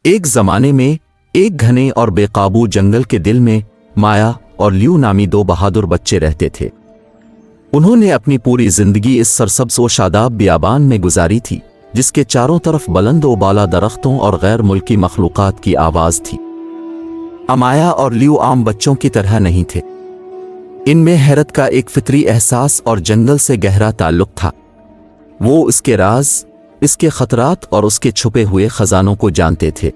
ایک زمانے میں ایک گھنے اور بے قابو جنگل کے دل میں مایا اور لیو نامی دو بہادر بچے رہتے تھے۔ انہوں نے اپنی پوری زندگی اس سرسبز و شاداب بیابان میں گزاری تھی جس کے چاروں طرف بلند و بالا درختوں اور غیر ملکی مخلوقات کی آواز تھی۔ مایا اور لیو عام بچوں کی طرح نہیں تھے۔ ان میں حیرت کا ایک فطری احساس اور جنگل سے گہرا تعلق تھا۔ وہ اس کے راز، اس کے خطرات اور اس کے چھپے ہوئے خزانوں کو جانتے تھے۔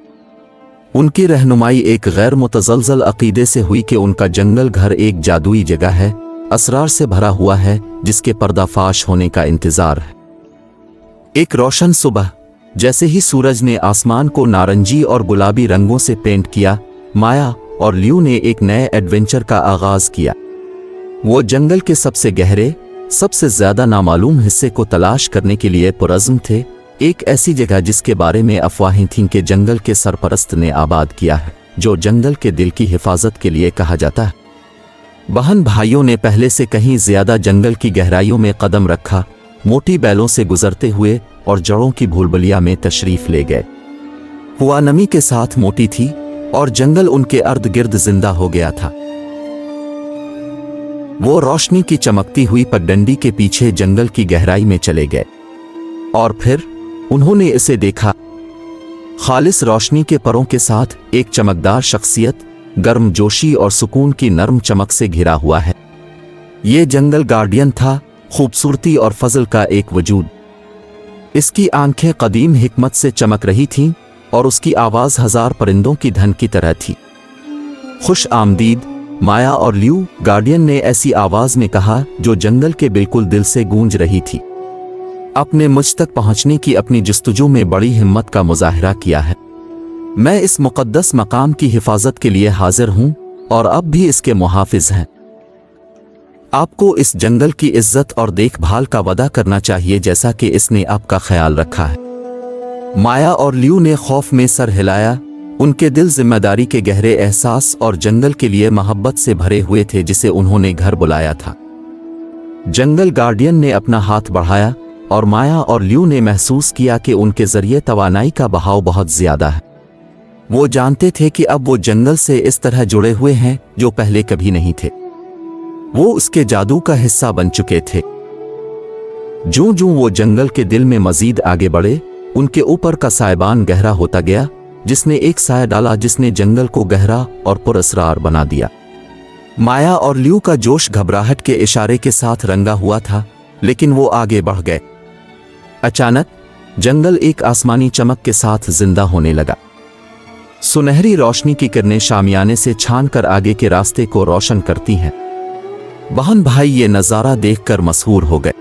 ان کی رہنمائی ایک غیر متزلزل عقیدے سے ہوئی کہ ان کا جنگل گھر ایک جادوئی جگہ ہے، اسرار سے بھرا ہوا ہے جس کے پردہ فاش ہونے کا انتظار ہے۔ ایک روشن صبح، جیسے ہی سورج نے آسمان کو نارنجی اور گلابی رنگوں سے پینٹ کیا، مایا اور لیو نے ایک نئے ایڈونچر کا آغاز کیا۔ وہ جنگل کے سب سے گہرے، سب سے زیادہ نامعلوم حصے کو تلاش کرنے کے لیے پرعزم تھے، ایک ایسی جگہ جس کے بارے میں افواہیں تھیں کہ جنگل کے سرپرست نے آباد کیا ہے، جو جنگل کے دل کی حفاظت کے لیے کہا جاتا ہے۔ بہن بھائیوں نے پہلے سے کہیں زیادہ جنگل کی گہرائیوں میں قدم رکھا، موٹی بیلوں سے گزرتے ہوئے اور جڑوں کی بھولبلیا میں تشریف لے گئے۔ ہوا نمی کے ساتھ موٹی تھی اور جنگل ان کے ارد گرد زندہ ہو گیا تھا۔ وہ روشنی کی چمکتی ہوئی پگڈنڈی کے پیچھے جنگل کی گہرائی میں چلے گئے، اور پھر انہوں نے اسے دیکھا، خالص روشنی کے پروں کے ساتھ ایک چمکدار شخصیت، گرم جوشی اور سکون کی نرم چمک سے گھرا ہوا ہے۔ یہ جنگل گارڈین تھا، خوبصورتی اور فضل کا ایک وجود۔ اس کی آنکھیں قدیم حکمت سے چمک رہی تھیں اور اس کی آواز ہزار پرندوں کی دھن کی طرح تھی۔ خوش آمدید مایا اور لیو، گارڈین نے ایسی آواز میں کہا جو جنگل کے بالکل دل سے گونج رہی تھی۔ اپنے مجھ تک پہنچنے کی اپنی جستجو میں بڑی ہمت کا مظاہرہ کیا ہے۔ میں اس مقدس مقام کی حفاظت کے لیے حاضر ہوں اور اب بھی اس کے محافظ ہیں۔ آپ کو اس جنگل کی عزت اور دیکھ بھال کا وعدہ کرنا چاہیے جیسا کہ اس نے آپ کا خیال رکھا ہے۔ مایا اور لیو نے خوف میں سر ہلایا، ان کے دل ذمہ داری کے گہرے احساس اور جنگل کے لیے محبت سے بھرے ہوئے تھے جسے انہوں نے گھر بلایا تھا۔ جنگل گارڈین نے اپنا ہاتھ بڑھایا اور مایا اور لیو نے محسوس کیا کہ ان کے ذریعے توانائی کا بہاؤ بہت زیادہ ہے۔ وہ جانتے تھے کہ اب وہ جنگل سے اس طرح جڑے ہوئے ہیں جو پہلے کبھی نہیں تھے۔ وہ اس کے جادو کا حصہ بن چکے تھے۔ جوں جوں وہ جنگل کے دل میں مزید آگے بڑھے، ان کے اوپر کا سائبان گہرا ہوتا گیا، جس نے ایک سایہ ڈالا جس نے جنگل کو گہرا اور پر اسرار بنا دیا۔ مایا اور لیو کا جوش گھبراہٹ کے اشارے کے ساتھ رنگا ہوا تھا، لیکن وہ آگے بڑھ گئے۔ اچانک جنگل ایک آسمانی چمک کے ساتھ زندہ ہونے لگا۔ سنہری روشنی کی کرنیں شامیانے سے چھان کر آگے کے راستے کو روشن کرتی ہیں۔ بہن بھائی یہ نظارہ دیکھ کر مسحور ہو گئے۔